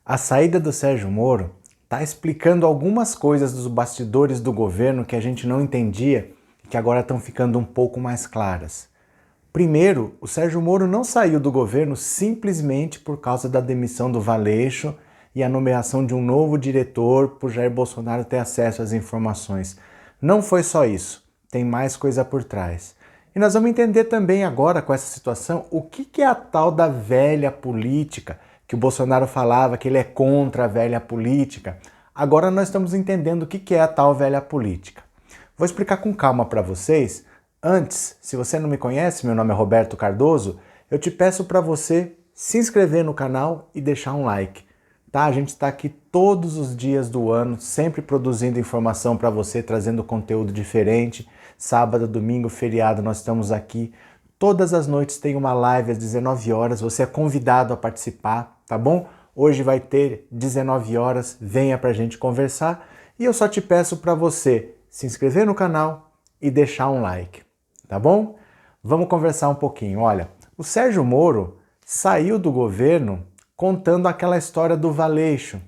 A saída do Sérgio Moro está explicando algumas coisas dos bastidores do governo que a gente não entendia e que agora estão ficando um pouco mais claras. Primeiro, o Sérgio Moro não saiu do governo simplesmente por causa da demissão do Valeixo e a nomeação de um novo diretor por Jair Bolsonaro ter acesso às informações. Não foi só isso, tem mais coisa por trás. E nós vamos entender também agora com essa situação o que é a tal da velha política, que o Bolsonaro falava que ele é contra a velha política. Agora nós estamos entendendo o que é a tal velha política. Vou explicar com calma para vocês. Antes, se você não me conhece, meu nome é Roberto Cardoso, eu te peço para você se inscrever no canal e deixar um like. Tá? A gente está aqui todos os dias do ano, sempre produzindo informação para você, trazendo conteúdo diferente. Sábado, domingo, feriado, nós estamos aqui. Todas as noites tem uma live às 19 horas, você é convidado a participar, tá bom? Hoje vai ter 19 horas, venha pra gente conversar. E eu só te peço para você se inscrever no canal e deixar um like, tá bom? Vamos conversar um pouquinho. Olha, o Sérgio Moro saiu do governo contando aquela história do Valeixo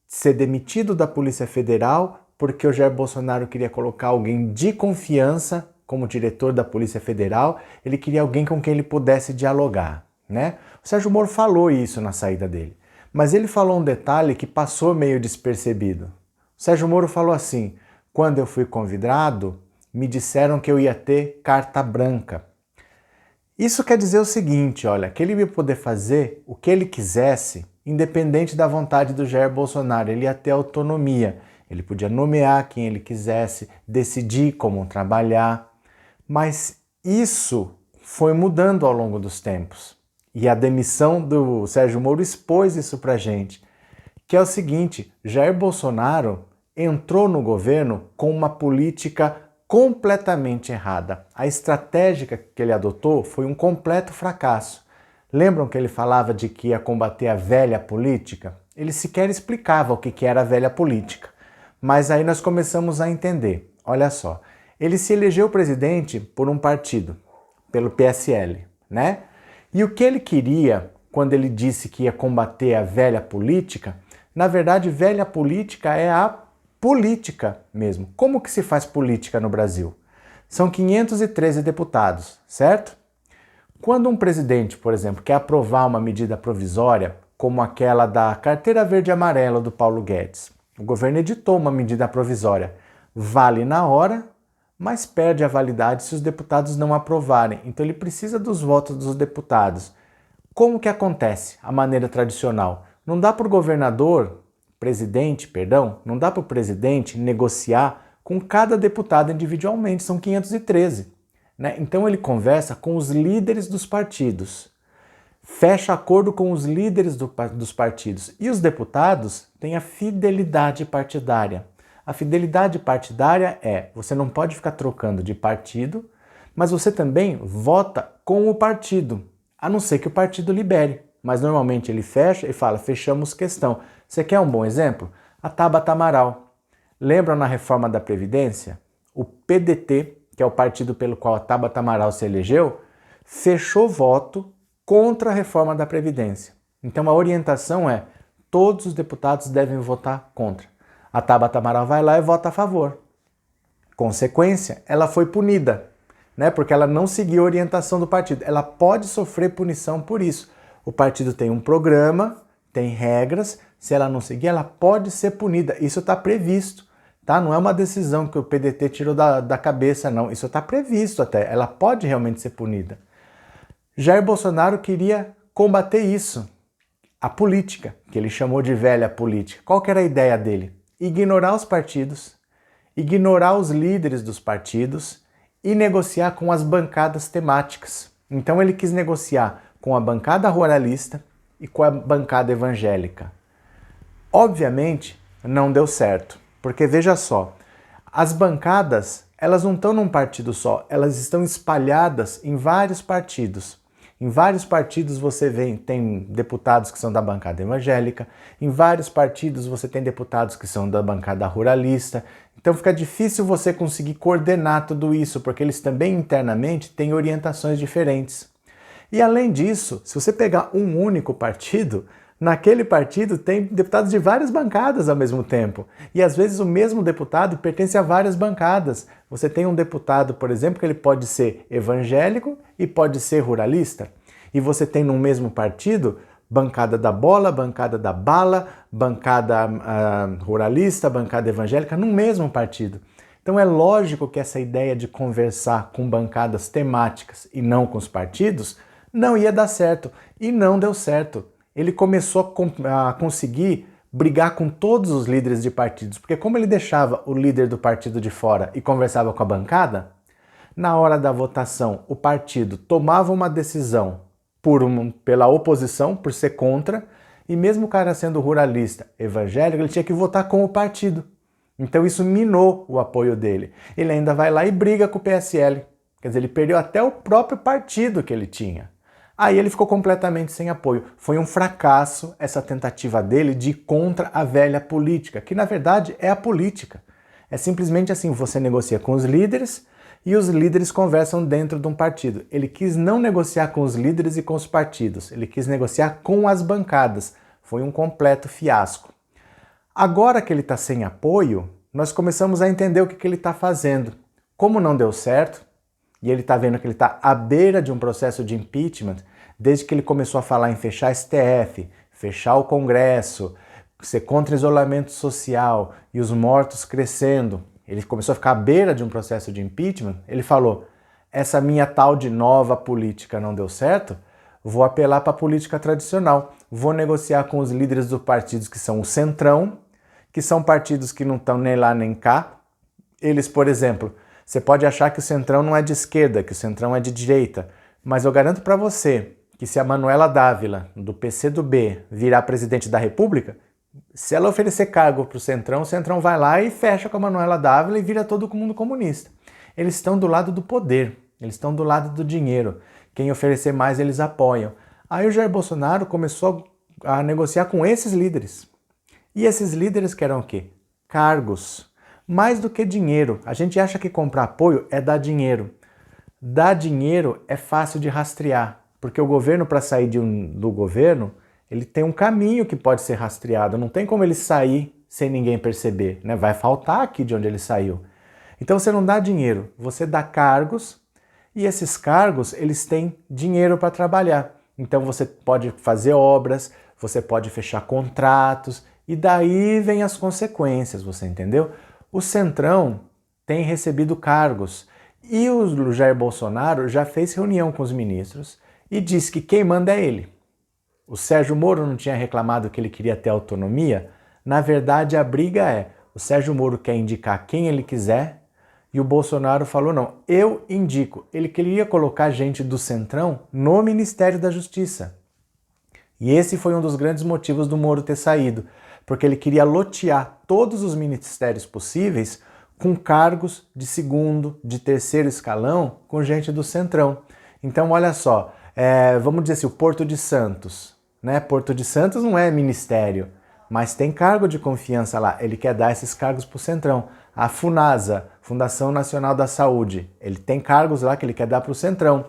ser demitido da Polícia Federal porque o Jair Bolsonaro queria colocar alguém de confiança como diretor da Polícia Federal, ele queria alguém com quem ele pudesse dialogar, né? O Sérgio Moro falou isso na saída dele, mas ele falou um detalhe que passou meio despercebido. O Sérgio Moro falou assim: quando eu fui convidado, me disseram que eu ia ter carta branca. Isso quer dizer o seguinte, olha, que ele ia poder fazer o que ele quisesse, independente da vontade do Jair Bolsonaro, ele ia ter autonomia, ele podia nomear quem ele quisesse, decidir como trabalhar, mas isso foi mudando ao longo dos tempos. E a demissão do Sérgio Moro expôs isso pra gente, que é o seguinte: Jair Bolsonaro entrou no governo com uma política completamente errada. A estratégia que ele adotou foi um completo fracasso. Lembram que ele falava de que ia combater a velha política? Ele sequer explicava o que era a velha política. Mas aí nós começamos a entender. Olha só, ele se elegeu presidente por um partido, pelo PSL, né? E o que ele queria, quando ele disse que ia combater a velha política, na verdade, velha política é a política mesmo. Como que se faz política no Brasil? São 513 deputados, certo? Quando um presidente, por exemplo, quer aprovar uma medida provisória, como aquela da carteira verde e amarela do Paulo Guedes, o governo editou uma medida provisória, vale na hora, mas perde a validade se os deputados não aprovarem. Então ele precisa dos votos dos deputados. Como que acontece a maneira tradicional? Não dá para o não dá para o presidente negociar com cada deputado individualmente, são 513. Né? Então ele conversa com os líderes dos partidos, fecha acordo com os líderes dos partidos. E os deputados têm a fidelidade partidária. A fidelidade partidária é, você não pode ficar trocando de partido, mas você também vota com o partido, a não ser que o partido libere. Mas normalmente ele fecha e fala, fechamos questão. Você quer um bom exemplo? A Tabata Amaral. Lembram na reforma da Previdência? O PDT, que é o partido pelo qual a Tabata Amaral se elegeu, fechou voto contra a reforma da Previdência. Então a orientação é, todos os deputados devem votar contra. A Tabata Amaral vai lá e vota a favor. Consequência, ela foi punida, né? Porque ela não seguiu a orientação do partido. Ela pode sofrer punição por isso. O partido tem um programa, tem regras, se ela não seguir, ela pode ser punida. Isso está previsto, tá? Não é uma decisão que o PDT tirou da cabeça, não. Isso está previsto até, ela pode realmente ser punida. Jair Bolsonaro queria combater isso, a política, que ele chamou de velha política. Qual que era a ideia dele? Ignorar os partidos, ignorar os líderes dos partidos e negociar com as bancadas temáticas. Então ele quis negociar com a bancada ruralista e com a bancada evangélica. Obviamente, não deu certo, porque veja só, as bancadas, elas não estão num partido só, elas estão espalhadas em vários partidos. Em vários partidos você tem deputados que são da bancada evangélica, em vários partidos você tem deputados que são da bancada ruralista, então fica difícil você conseguir coordenar tudo isso, porque eles também internamente têm orientações diferentes. E além disso, se você pegar um único partido, Naquele partido tem deputados de várias bancadas ao mesmo tempo. E às vezes o mesmo deputado pertence a várias bancadas. Você tem um deputado, por exemplo, que ele pode ser evangélico e pode ser ruralista. E você tem no mesmo partido bancada da bola, bancada da bala, bancada ruralista, bancada evangélica, no mesmo partido. Então é lógico que essa ideia de conversar com bancadas temáticas e não com os partidos não ia dar certo. E não deu certo. Ele começou a conseguir brigar com todos os líderes de partidos, porque como ele deixava o líder do partido de fora e conversava com a bancada, na hora da votação o partido tomava uma decisão pela oposição, por ser contra, e mesmo o cara sendo ruralista, evangélico, ele tinha que votar com o partido. Então isso minou o apoio dele. Ele ainda vai lá e briga com o PSL. Quer dizer, ele perdeu até o próprio partido que ele tinha. Aí ele ficou completamente sem apoio. Foi um fracasso essa tentativa dele de ir contra a velha política, que na verdade é a política. É simplesmente assim, você negocia com os líderes e os líderes conversam dentro de um partido. Ele quis não negociar com os líderes e com os partidos, ele quis negociar com as bancadas. Foi um completo fiasco. Agora que ele está sem apoio, nós começamos a entender o que ele está fazendo. Como não deu certo, e ele está vendo que ele está à beira de um processo de impeachment, desde que ele começou a falar em fechar STF, fechar o Congresso, ser contra isolamento social e os mortos crescendo, ele começou a ficar à beira de um processo de impeachment, ele falou, essa minha tal de nova política não deu certo, vou apelar para a política tradicional, vou negociar com os líderes dos partidos que são o Centrão, que são partidos que não estão nem lá nem cá. Eles, por exemplo, você pode achar que o Centrão não é de esquerda, que o Centrão é de direita, mas eu garanto para você que se a Manuela Dávila, do PCdoB, virar presidente da República, se ela oferecer cargo para o Centrão vai lá e fecha com a Manuela Dávila e vira todo mundo comunista. Eles estão do lado do poder, eles estão do lado do dinheiro. Quem oferecer mais, eles apoiam. Aí o Jair Bolsonaro começou a negociar com esses líderes. E esses líderes querem o quê? Cargos. Mais do que dinheiro. A gente acha que comprar apoio é dar dinheiro. Dar dinheiro é fácil de rastrear, porque o governo, para sair do governo, ele tem um caminho que pode ser rastreado. Não tem como ele sair sem ninguém perceber, né? Vai faltar aqui de onde ele saiu. Então você não dá dinheiro, você dá cargos, e esses cargos, eles têm dinheiro para trabalhar. Então você pode fazer obras, você pode fechar contratos, e daí vem as consequências, você entendeu? O Centrão tem recebido cargos, e o Jair Bolsonaro já fez reunião com os ministros e disse que quem manda é ele. O Sérgio Moro não tinha reclamado que ele queria ter autonomia? Na verdade, a briga é, o Sérgio Moro quer indicar quem ele quiser e o Bolsonaro falou não, eu indico. Ele queria colocar gente do Centrão no Ministério da Justiça. E esse foi um dos grandes motivos do Moro ter saído, porque ele queria lotear todos os ministérios possíveis com cargos de segundo, de terceiro escalão, com gente do Centrão. Então, olha só, vamos dizer assim, o Porto de Santos, né? Porto de Santos não é ministério, mas tem cargo de confiança lá. Ele quer dar esses cargos para o Centrão. A FUNASA, Fundação Nacional da Saúde, ele tem cargos lá que ele quer dar para o Centrão.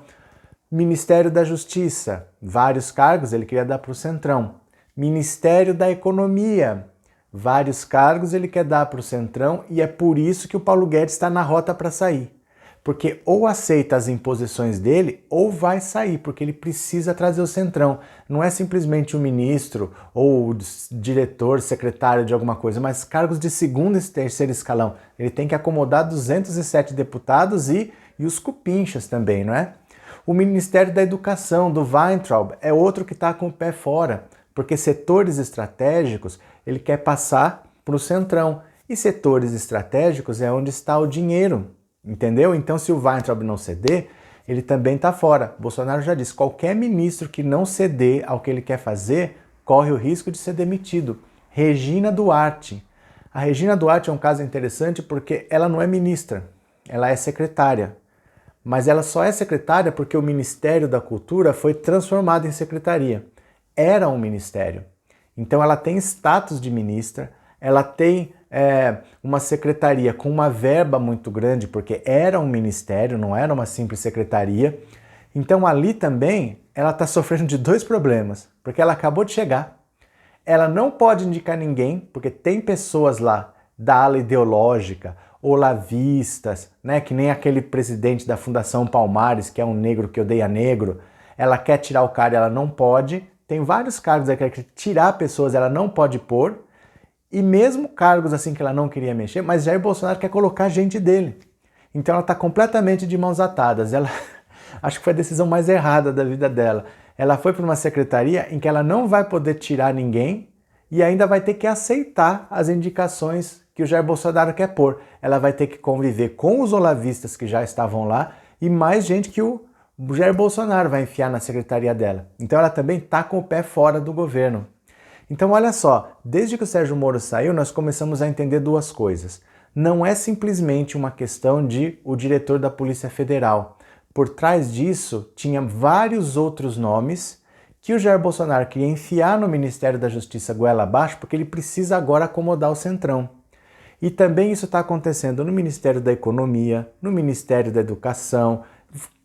Ministério da Justiça, vários cargos ele queria dar para o Centrão. Ministério da Economia, vários cargos ele quer dar para o Centrão e é por isso que o Paulo Guedes está na rota para sair. Porque ou aceita as imposições dele ou vai sair, porque ele precisa trazer o Centrão. Não é simplesmente um ministro ou diretor, secretário de alguma coisa, mas cargos de segundo e terceiro escalão. Ele tem que acomodar 207 deputados e os cupinchas também, não é? O Ministério da Educação, do Weintraub, é outro que está com o pé fora, porque setores estratégicos ele quer passar para o Centrão. E setores estratégicos é onde está o dinheiro. Entendeu? Então, se o Weintraub não ceder, ele também está fora. Bolsonaro já disse, qualquer ministro que não ceder ao que ele quer fazer, corre o risco de ser demitido. Regina Duarte. A Regina Duarte é um caso interessante porque ela não é ministra, ela é secretária. Mas ela só é secretária porque o Ministério da Cultura foi transformado em secretaria. Era um ministério. Então ela tem status de ministra, ela tem uma secretaria com uma verba muito grande, porque era um ministério, não era uma simples secretaria. Então ali também ela está sofrendo de dois problemas, porque ela acabou de chegar. ela não pode indicar ninguém, porque tem pessoas lá da ala ideológica, olavistas, né, que nem aquele presidente da Fundação Palmares, que é um negro que odeia negro, ela quer tirar o cara e ela não pode. Tem vários cargos aí que ela quer tirar pessoas, ela não pode pôr. E mesmo cargos assim que ela não queria mexer, mas Jair Bolsonaro quer colocar gente dele. Então ela está completamente de mãos atadas. Ela, acho que foi a decisão mais errada da vida dela. Ela foi para uma secretaria em que ela não vai poder tirar ninguém e ainda vai ter que aceitar as indicações que o Jair Bolsonaro quer pôr. Ela vai ter que conviver com os olavistas que já estavam lá e mais gente que o Jair Bolsonaro vai enfiar na secretaria dela. Então ela também está com o pé fora do governo. Então olha só, desde que o Sérgio Moro saiu, nós começamos a entender duas coisas. Não é simplesmente uma questão de o diretor da Polícia Federal. Por trás disso, tinha vários outros nomes que o Jair Bolsonaro queria enfiar no Ministério da Justiça goela abaixo, porque ele precisa agora acomodar o Centrão. E também isso está acontecendo no Ministério da Economia, no Ministério da Educação.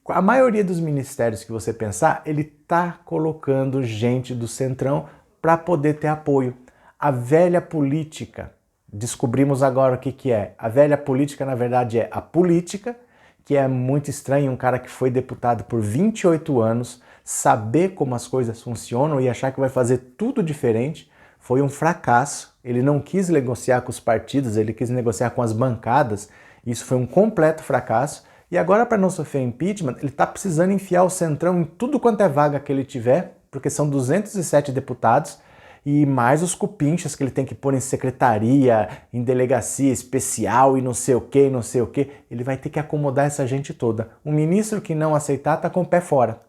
A maioria dos ministérios que você pensar, ele está colocando gente do Centrão para poder ter apoio. A velha política, descobrimos agora o que é. A velha política, na verdade, é a política, que é muito estranho um cara que foi deputado por 28 anos, saber como as coisas funcionam e achar que vai fazer tudo diferente. Foi um fracasso. Ele não quis negociar com os partidos, ele quis negociar com as bancadas. Isso foi um completo fracasso. E agora, para não sofrer impeachment, ele está precisando enfiar o Centrão em tudo quanto é vaga que ele tiver, porque são 207 deputados, e mais os cupinchas que ele tem que pôr em secretaria, em delegacia especial e não sei o que, não sei o que. Ele vai ter que acomodar essa gente toda. Um ministro que não aceitar está com o pé fora.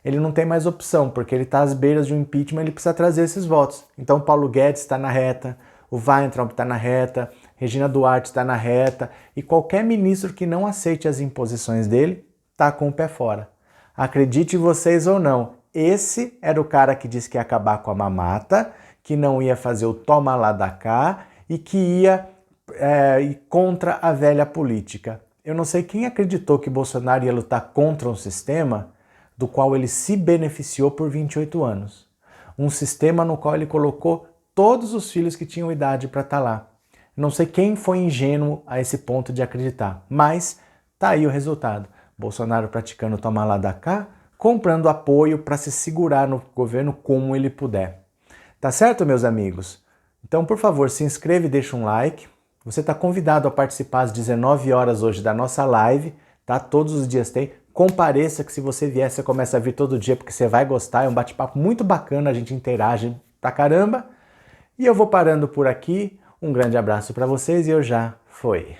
Ele não tem mais opção, porque ele está às beiras de um impeachment, ele precisa trazer esses votos. Então Paulo Guedes está na reta, o Weintraub está na reta, Regina Duarte está na reta, e qualquer ministro que não aceite as imposições dele está com o pé fora. Acredite vocês ou não, esse era o cara que disse que ia acabar com a mamata, que não ia fazer o toma lá da cá e que ia ir contra a velha política. Eu não sei quem acreditou que Bolsonaro ia lutar contra um sistema do qual ele se beneficiou por 28 anos. Um sistema no qual ele colocou todos os filhos que tinham idade para estar lá. Não sei quem foi ingênuo a esse ponto de acreditar, mas tá aí o resultado. Bolsonaro praticando toma lá da cá, comprando apoio para se segurar no governo como ele puder. Tá certo, meus amigos? Então, por favor, se inscreve e deixa um like. Você está convidado a participar às 19 horas hoje da nossa live, tá? Todos os dias tem. Compareça que se você vier, você começa a vir todo dia porque você vai gostar. É um bate-papo muito bacana, a gente interage pra caramba. E eu vou parando por aqui. Um grande abraço para vocês e eu já fui.